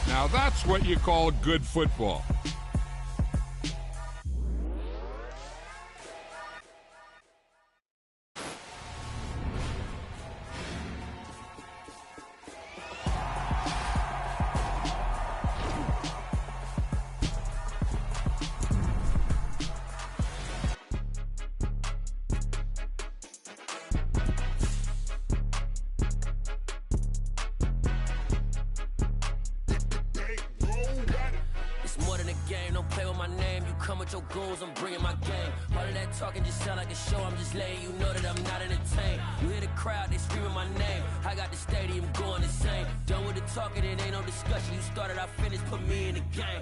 Now that's what you call good football. Your goals, I'm bringing my game. All of that talking just sound like a show. I'm just letting you know that I'm not entertained. You hear the crowd, they screaming my name. I got the stadium going insane. Done with the talking, it ain't no discussion. You started, I finished, put me in the game.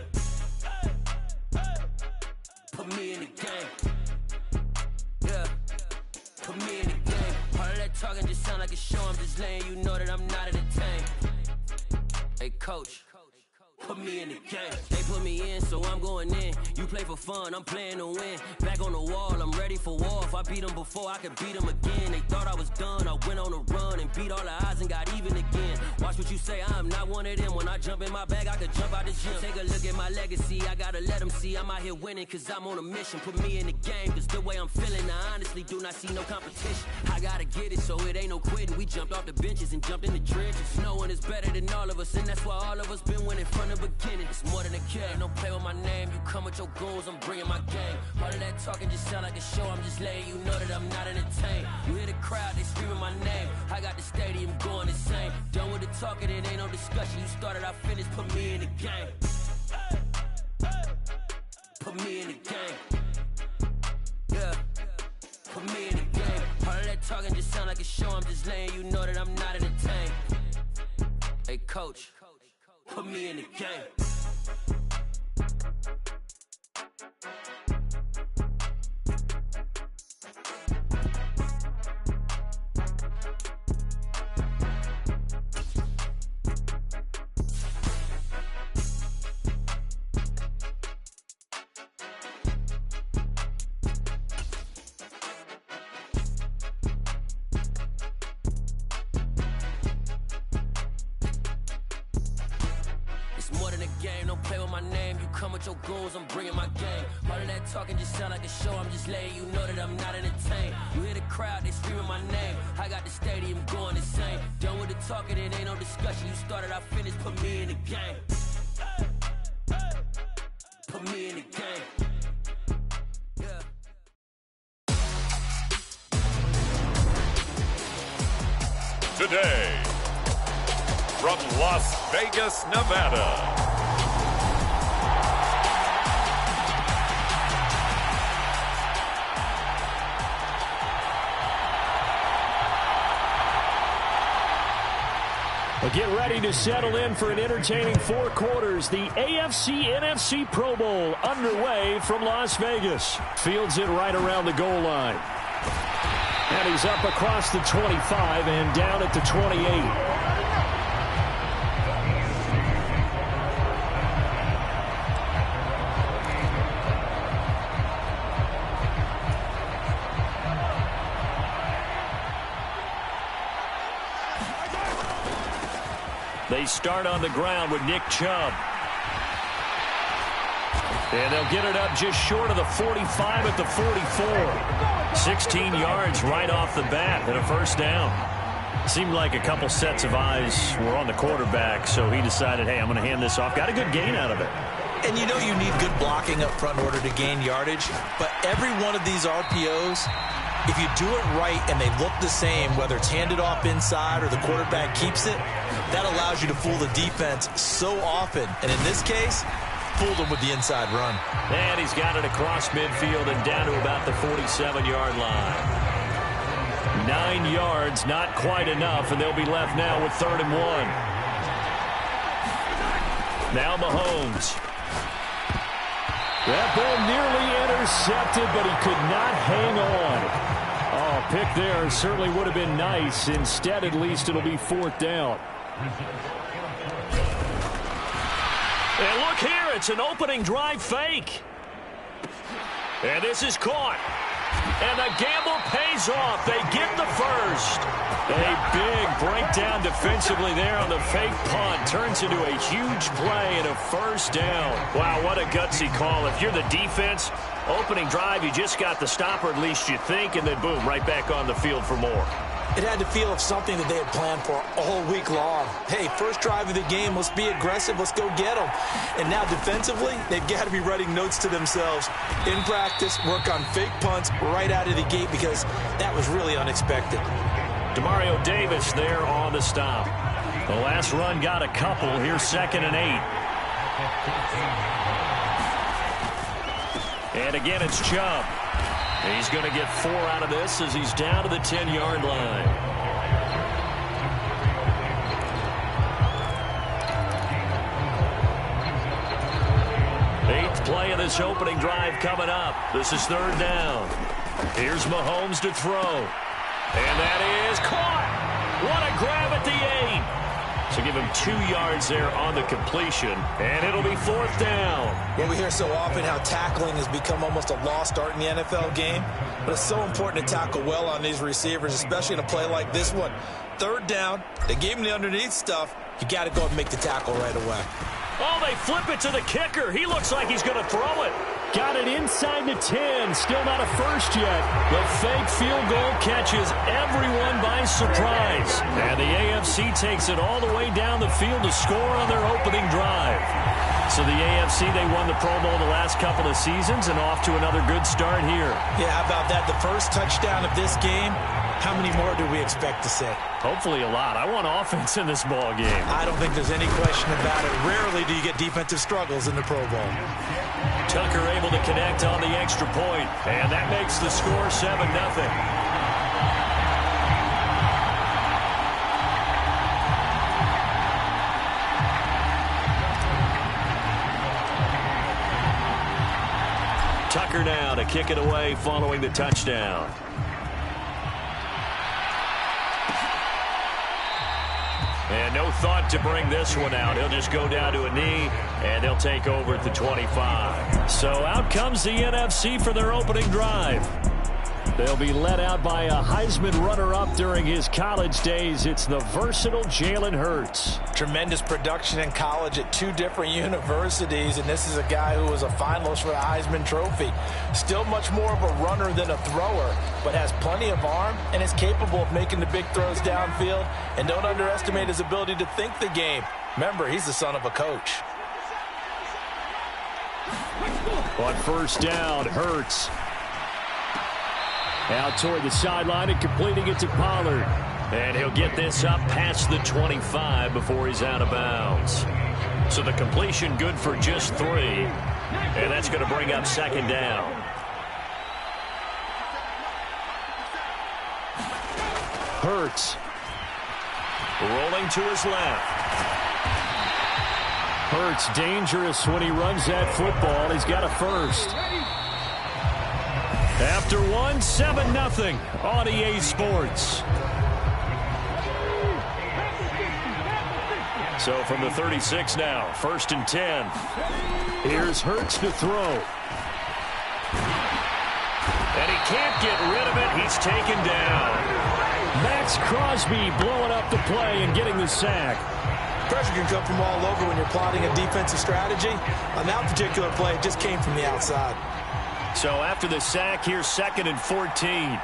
Put me in the game. Yeah, put me in the game. All of that talking just sound like a show. I'm just letting you know that I'm not entertained. Hey, coach. Put me in the game. They put me in, so I'm going in. You play for fun, I'm playing to win. Back on the wall, I'm ready for war. If I beat them before, I could beat them again. They thought I was done, I went on a run and beat all the odds and got even again. Watch what you say, I'm not one of them. When I jump in my bag, I could jump out the gym. Take a look at my legacy, I gotta let them see I'm out here winning, cause I'm on a mission. Put me in the game, cause the way I'm feeling, I honestly do not see no competition. I gotta get it, so it ain't no quitting. We jumped off the benches and jumped in the trenches. No one is better than all of us, and that's why all of us been winning from the beginning. It's more than a game, don't play with my name. You come with your goons, I'm bringing my game. All of that talking just sound like a show. I'm just letting you know that I'm not entertained. You hear the crowd, they screaming my name. I got the stadium going insane. Done with the talking, it ain't no discussion. You started, I finished, put me in the game. Put me in the game. Yeah, put me in the game. All of that talking just sound like a show. I'm just letting you know that I'm not entertained. Hey, coach, put me in the game. Your goals, I'm bringing my game. All of that talking just sound like a show. I'm just letting you know that I'm not entertained. You hear the crowd, they screaming my name. I got the stadium going insane. Done with the talking, it ain't no discussion. You started, I finished, put me in the game. Put me in the game. Yeah. Today, from Las Vegas, Nevada, get ready to settle in for an entertaining 4 quarters. The AFC-NFC Pro Bowl underway from Las Vegas. Fields it right around the goal line. And he's up across the 25 and down at the 28. They start on the ground with Nick Chubb. And they'll get it up just short of the 45 at the 44. 16 yards right off the bat and a first down. Seemed like a couple sets of eyes were on the quarterback, so he decided, hey, I'm going to hand this off. Got a good gain out of it. And you know you need good blocking up front in order to gain yardage, but every one of these RPOs, if you do it right and they look the same, whether it's handed off inside or the quarterback keeps it, that allows you to fool the defense so often. And in this case, fooled them with the inside run. And he's got it across midfield and down to about the 47-yard line. 9 yards, not quite enough, and they'll be left now with 3rd and 1. Now Mahomes. That ball nearly intercepted, but he could not hang on. Oh, pick there certainly would have been nice. Instead, at least, it'll be 4th down. And look here, it's an opening drive fake. And this is caught. And the gamble pays off. They get the first. A big breakdown defensively there on the fake punt. Turns into a huge play and a first down. Wow, what a gutsy call. If you're the defense, opening drive, you just got the stop, or at least you think, and then boom, right back on the field for more. It had to feel of something that they had planned for all week long. Hey, first drive of the game, let's be aggressive, let's go get them. And now defensively, they've got to be writing notes to themselves. In practice, work on fake punts right out of the gate because that was really unexpected. Demario Davis there on the stop. The last run got a couple. Here's 2nd and 8. And again, it's Chubb. He's going to get 4 out of this as he's down to the 10-yard line. Eighth play of this opening drive coming up. This is 3rd down. Here's Mahomes to throw. And that is caught. What a grab at the 8. So give him 2 yards there on the completion, and it'll be 4th down. Well, we hear so often how tackling has become almost a lost art in the NFL game, but it's so important to tackle well on these receivers, especially in a play like this one. 3rd down, they gave him the underneath stuff. You got to go and make the tackle right away. Oh, they flip it to the kicker. He looks like he's going to throw it. Got it inside the 10. Still not a first yet. The fake field goal catches everyone by surprise. And the AFC takes it all the way down the field to score on their opening drive. So the AFC, they won the Pro Bowl the last couple of seasons and off to another good start here. Yeah, how about that? The first touchdown of this game. How many more do we expect to see? Hopefully a lot. I want offense in this ball game. I don't think there's any question about it. Rarely do you get defensive struggles in the Pro Bowl. Tucker able to connect on the extra point, and that makes the score 7-0. Tucker now to kick it away following the touchdown. And no thought to bring this one out. He'll just go down to a knee, and they'll take over at the 25. So out comes the NFC for their opening drive. They'll be led out by a Heisman runner-up during his college days. It's the versatile Jalen Hurts. Tremendous production in college at 2 different universities, and this is a guy who was a finalist for the Heisman Trophy. Still much more of a runner than a thrower, but has plenty of arm and is capable of making the big throws downfield. And don't underestimate his ability to think the game. Remember, he's the son of a coach. On first down, Hurts. Out toward the sideline and completing it to Pollard. And he'll get this up past the 25 before he's out of bounds. So the completion good for just 3. And that's going to bring up 2nd down. Hurts. Rolling to his left. Hurts dangerous when he runs that football. He's got a first. After 1, 7-0 on EA Sports. So from the 36 now, 1st and 10. Here's Hurts to throw. And he can't get rid of it. He's taken down. Max Crosby blowing up the play and getting the sack. Pressure can come from all over when you're plotting a defensive strategy. On that particular play, it just came from the outside. So after the sack, here's 2nd and 14.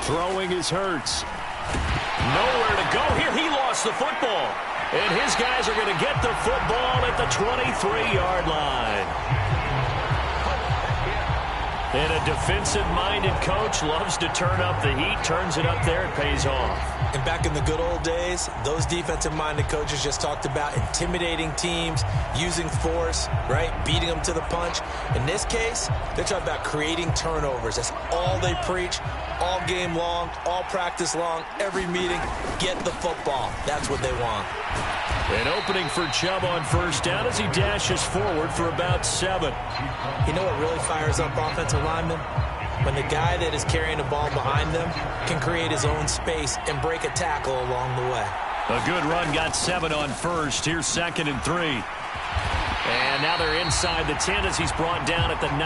Throwing is Hurts. Nowhere to go here. He lost the football. And his guys are going to get the football at the 23-yard line. And a defensive-minded coach loves to turn up the heat, turns it up there, it pays off. And back in the good old days, those defensive-minded coaches just talked about intimidating teams, using force, right, beating them to the punch. In this case, they're talking about creating turnovers. That's all they preach, all game long, all practice long, every meeting. Get the football. That's what they want. An opening for Chubb on first down as he dashes forward for about 7. You know what really fires up offensive linemen? When the guy that is carrying the ball behind them can create his own space and break a tackle along the way. A good run got 7 on first. Here's 2nd and 3. And now they're inside the 10 as he's brought down at the 9.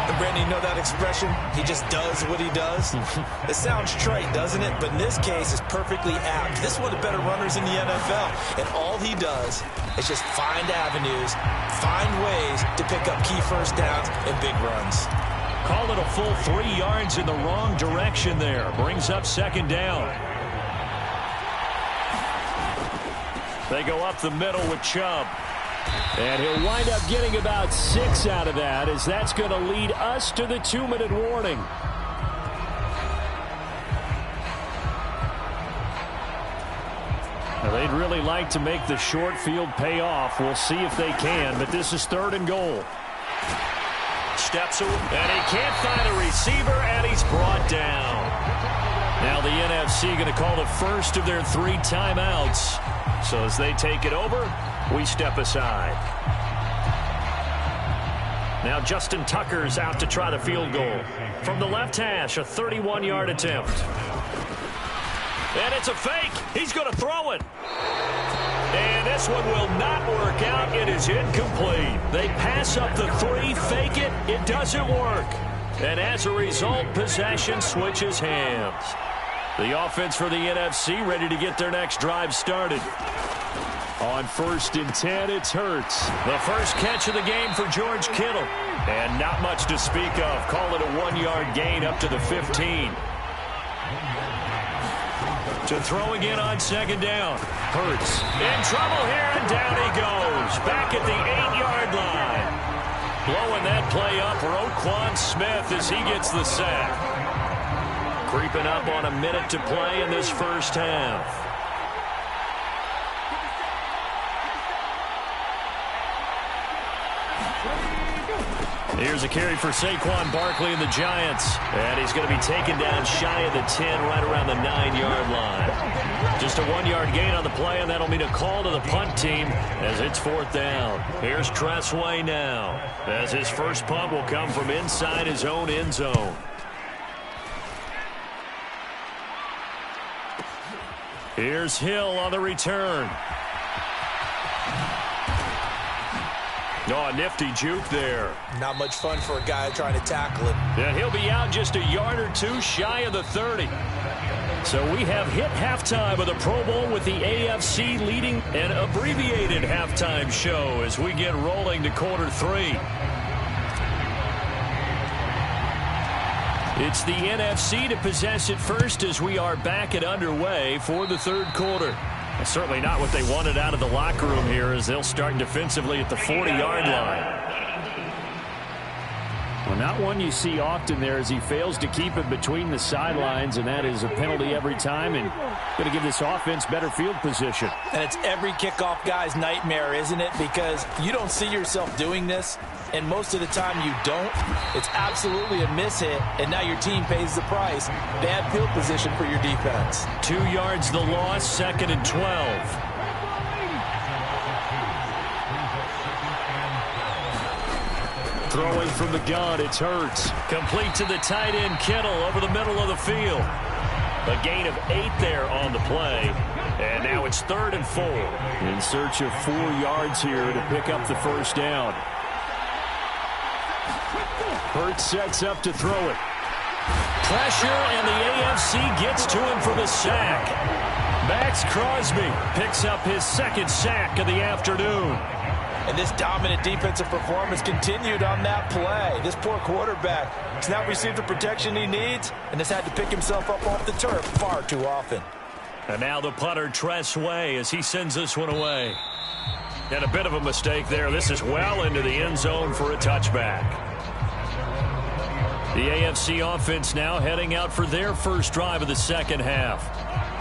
And Brandon, you know that expression? He just does what he does. It sounds trite, doesn't it? But in this case, it's perfectly apt. This is one of the better runners in the NFL. And all he does is just find avenues, find ways to pick up key first downs and big runs. Call it a full 3 yards in the wrong direction there. Brings up second down. They go up the middle with Chubb. And he'll wind up getting about 6 out of that, as that's going to lead us to the 2-minute warning. Now, they'd really like to make the short field pay off. We'll see if they can, but this is 3rd and goal. Steps away, and he can't find a receiver, and he's brought down. Now the NFC going to call the first of their 3 timeouts. So as they take it over, we step aside. Now Justin Tucker's out to try the field goal. From the left hash, a 31-yard attempt. And it's a fake. He's going to throw it. And this one will not work out. It is incomplete. They pass up the 3, fake it. It doesn't work. And as a result, possession switches hands. The offense for the NFC ready to get their next drive started. On 1st and 10, it's Hurts. The first catch of the game for George Kittle. And not much to speak of. Call it a 1-yard gain up to the 15. To throw again on second down. Hurts in trouble here, and down he goes. Back at the 8-yard line. Blowing that play up, Roquan Smith as he gets the sack. Creeping up on a minute to play in this first half. Here's a carry for Saquon Barkley and the Giants. And he's going to be taken down shy of the 10, right around the 9-yard line. Just a 1-yard gain on the play, and that'll mean a call to the punt team as it's 4th down. Here's Tressway now, as his first punt will come from inside his own end zone. Here's Hill on the return. Oh, a nifty juke there. Not much fun for a guy trying to tackle it. Yeah, he'll be out just a yard or 2 shy of the 30. So we have hit halftime of the Pro Bowl with the AFC leading an abbreviated halftime show as we get rolling to quarter 3. It's the NFC to possess it first as we are back and underway for the 3rd quarter. Certainly not what they wanted out of the locker room here as they'll start defensively at the 40-yard line. Well, not one you see often there as he fails to keep it between the sidelines, and that is a penalty every time and going to give this offense better field position. And it's every kickoff guy's nightmare, isn't it? Because you don't see yourself doing this, and most of the time you don't. It's absolutely a mishit, and now your team pays the price. Bad field position for your defense. 2 yards the loss, 2nd and 12. Throwing from the gun, it's Hurts. Complete to the tight end, Kittle, over the middle of the field. A gain of 8 there on the play. And now it's 3rd and 4. In search of 4 yards here to pick up the first down. Hurts sets up to throw it. Pressure, and the AFC gets to him for the sack. Max Crosby picks up his 2nd sack of the afternoon. And this dominant defensive performance continued on that play. This poor quarterback has not received the protection he needs and has had to pick himself up off the turf far too often. And now the punter, Tressway, as he sends this one away. And a bit of a mistake there. This is well into the end zone for a touchback. The AFC offense now heading out for their first drive of the second half.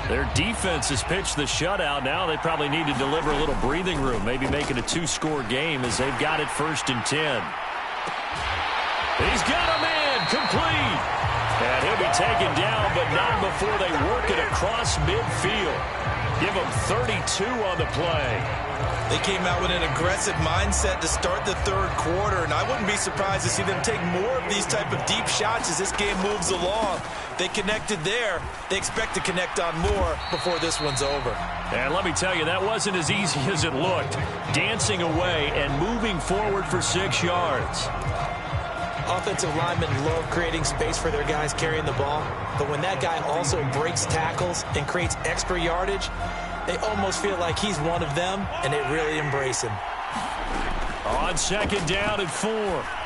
Their defense has pitched the shutout. Now they probably need to deliver a little breathing room, maybe make it a 2-score game as they've got it 1st and 10. He's got a man, complete. And he'll be taken down, but not before they work it across midfield. Give them 32 on the play. They came out with an aggressive mindset to start the third quarter, and I wouldn't be surprised to see them take more of these type of deep shots as this game moves along. They connected there. They expect to connect on more before this one's over. And let me tell you, that wasn't as easy as it looked. Dancing away and moving forward for 6 yards. Offensive linemen love creating space for their guys carrying the ball, but when that guy also breaks tackles and creates extra yardage, they almost feel like he's one of them, and they really embrace him. On second down and 4,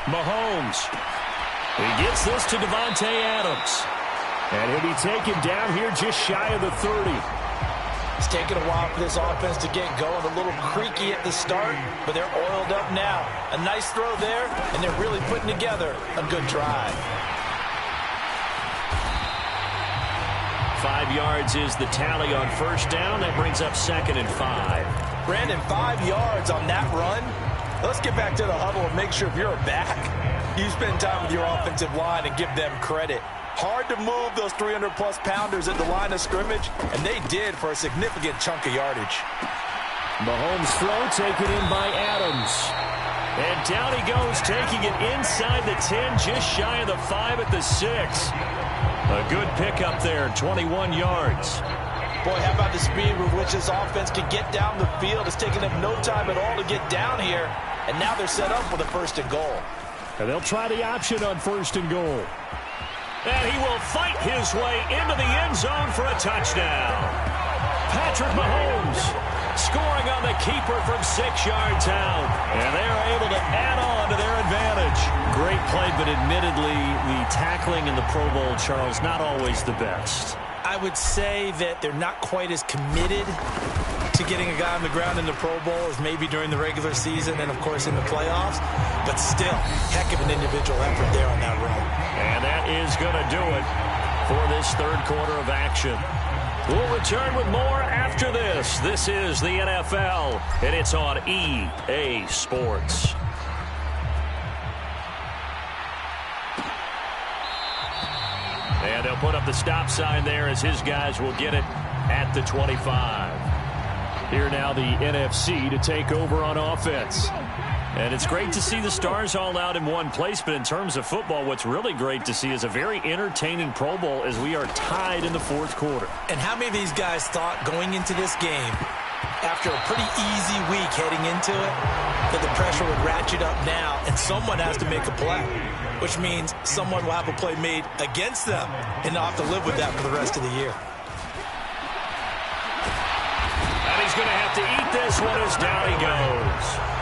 Mahomes. He gets this to Davante Adams. And he'll be taken down here just shy of the 30. It's taken a while for this offense to get going. A little creaky at the start, but they're oiled up now. A nice throw there, and they're really putting together a good drive. 5 yards is the tally on first down. That brings up second and 5. Brandon, 5 yards on that run. Let's get back to the huddle and make sure if you're a back, you spend time with your offensive line and give them credit. Hard to move those 300-plus pounders at the line of scrimmage, and they did for a significant chunk of yardage. Mahomes' throw taken in by Adams. And down he goes, taking it inside the 10, just shy of the 5 at the 6. A good pickup there, 21 yards. Boy, how about the speed with which this offense can get down the field? It's taken them no time at all to get down here, and now they're set up with a first and goal. And they'll try the option on first and goal. And he will fight his way into the end zone for a touchdown. Patrick Mahomes scoring on the keeper from 6 yards out. And they're able to add on to their advantage. Great play, but admittedly, the tackling in the Pro Bowl, Charles, not always the best. I would say that they're not quite as committed to getting a guy on the ground in the Pro Bowl as maybe during the regular season and, of course, in the playoffs. But still, heck of an individual effort there on that run. And that is going to do it for this third quarter of action. We'll return with more after this. This is the NFL, and it's on EA Sports. And they'll put up the stop sign there as his guys will get it at the 25. Here now the NFC to take over on offense. And it's great to see the stars all out in one place, but in terms of football, what's really great to see is a very entertaining Pro Bowl as we are tied in the fourth quarter. And how many of these guys thought going into this game, after a pretty easy week heading into it, that the pressure would ratchet up now and someone has to make a play, which means someone will have a play made against them and not have to live with that for the rest of the year. And he's going to have to eat this one as down he goes.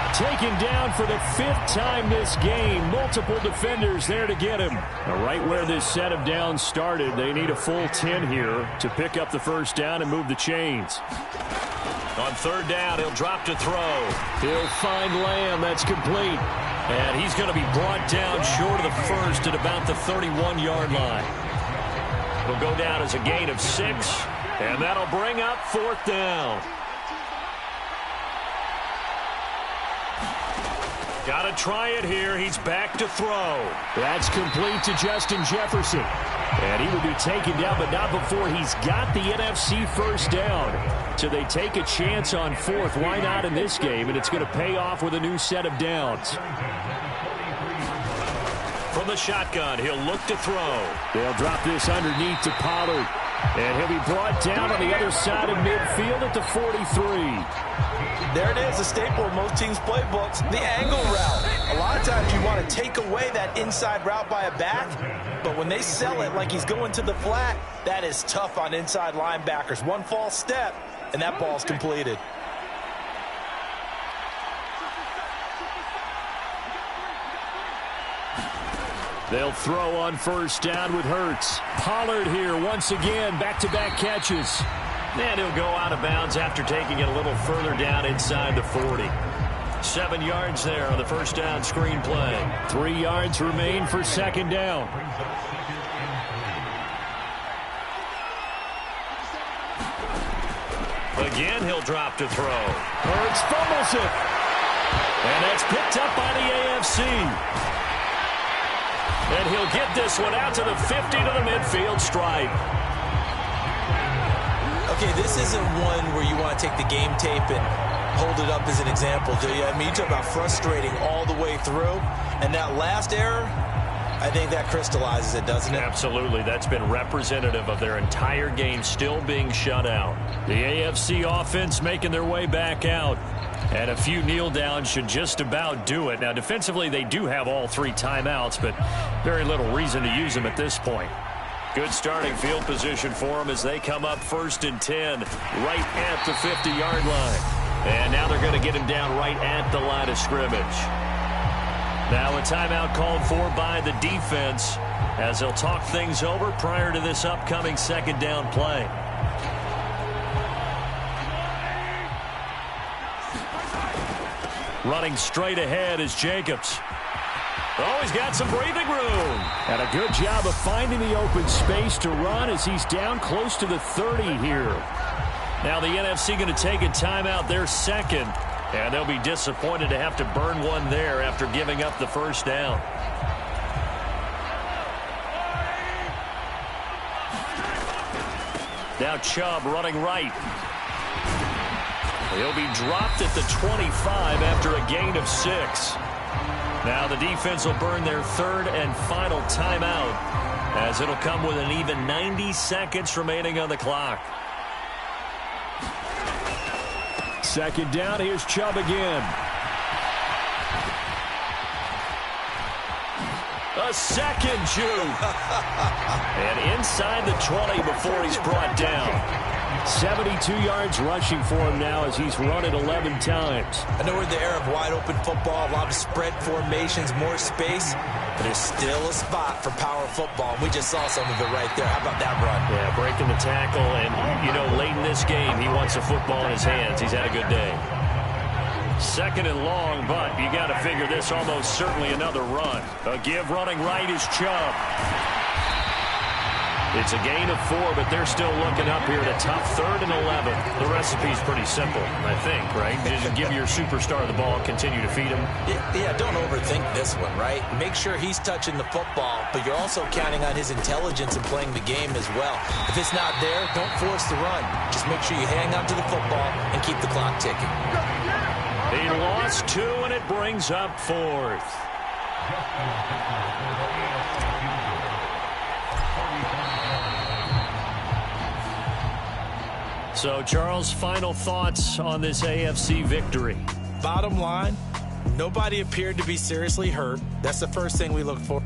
Taken down for the 5th time this game. Multiple defenders there to get him. Now, right where this set of downs started, they need a full 10 here to pick up the first down and move the chains. On third down, he'll drop to throw. He'll find Lamb. That's complete. And he's going to be brought down short of the first at about the 31-yard line. He'll go down as a gain of 6, and that'll bring up fourth down. Got to try it here. He's back to throw. That's complete to Justin Jefferson. And he will be taken down, but not before he's got the NFC first down. So they take a chance on fourth. Why not in this game? And it's going to pay off with a new set of downs. From the shotgun, he'll look to throw. They'll drop this underneath to Pollard. And he'll be brought down on the other side of midfield at the 43. There it is, a staple of most teams' playbooks, the angle route. A lot of times you want to take away that inside route by a back, but when they sell it like he's going to the flat, that is tough on inside linebackers. One false step, and that ball's completed. They'll throw on first down with Hurts. Pollard here once again, back-to-back catches. And he'll go out of bounds after taking it a little further down inside the 40. 7 yards there on the first down screen play. 3 yards remain for second down. Again, he'll drop to throw. Hurts fumbles it. And that's picked up by the AFC. And he'll get this one out to the 50 to the midfield stripe. A Okay, this isn't one where you want to take the game tape and hold it up as an example, do you? I mean, you talk about frustrating all the way through. And that last error, I think that crystallizes it, doesn't it? Absolutely. That's been representative of their entire game still being shut out. The AFC offense making their way back out. And a few kneel downs should just about do it. Now, defensively, they do have all 3 timeouts, but very little reason to use them at this point. Good starting field position for them as they come up 1st and 10, right at the 50-yard line. And now they're going to get him down right at the line of scrimmage. Now a timeout called for by the defense as they'll talk things over prior to this upcoming 2nd down play. Running straight ahead is Jacobs. Oh, he's got some breathing room. And a good job of finding the open space to run as he's down close to the 30 here. Now the NFC going to take a timeout, their 2nd. And they'll be disappointed to have to burn one there after giving up the 1st down. Now Chubb running right. He'll be dropped at the 25 after a gain of 6. Now the defense will burn their 3rd and final timeout as it'll come with an even 90 seconds remaining on the clock. 2nd down, here's Chubb again. A second juke. And inside the 20 before he's brought down. 72 yards rushing for him now as he's run it 11 times. I know we're in the era of wide-open football, a lot of spread formations, more space, but there's still a spot for power football. We just saw some of it right there. How about that run? Yeah, breaking the tackle, and, you know, late in this game, he wants the football in his hands. He's had a good day. 2nd and long, but you got to figure this almost certainly another run. A give running right is Chubb. It's a gain of 4, but they're still looking up here at a tough 3rd and 11. The recipe's pretty simple, I think, right? Just give your superstar the ball, continue to feed him. Yeah, don't overthink this one, right? Make sure he's touching the football, but you're also counting on his intelligence in playing the game as well. If it's not there, don't force the run. Just make sure you hang on to the football and keep the clock ticking. He lost 2, and it brings up 4th. So, Charles, final thoughts on this AFC victory? Bottom line, nobody appeared to be seriously hurt. That's the first thing we look for.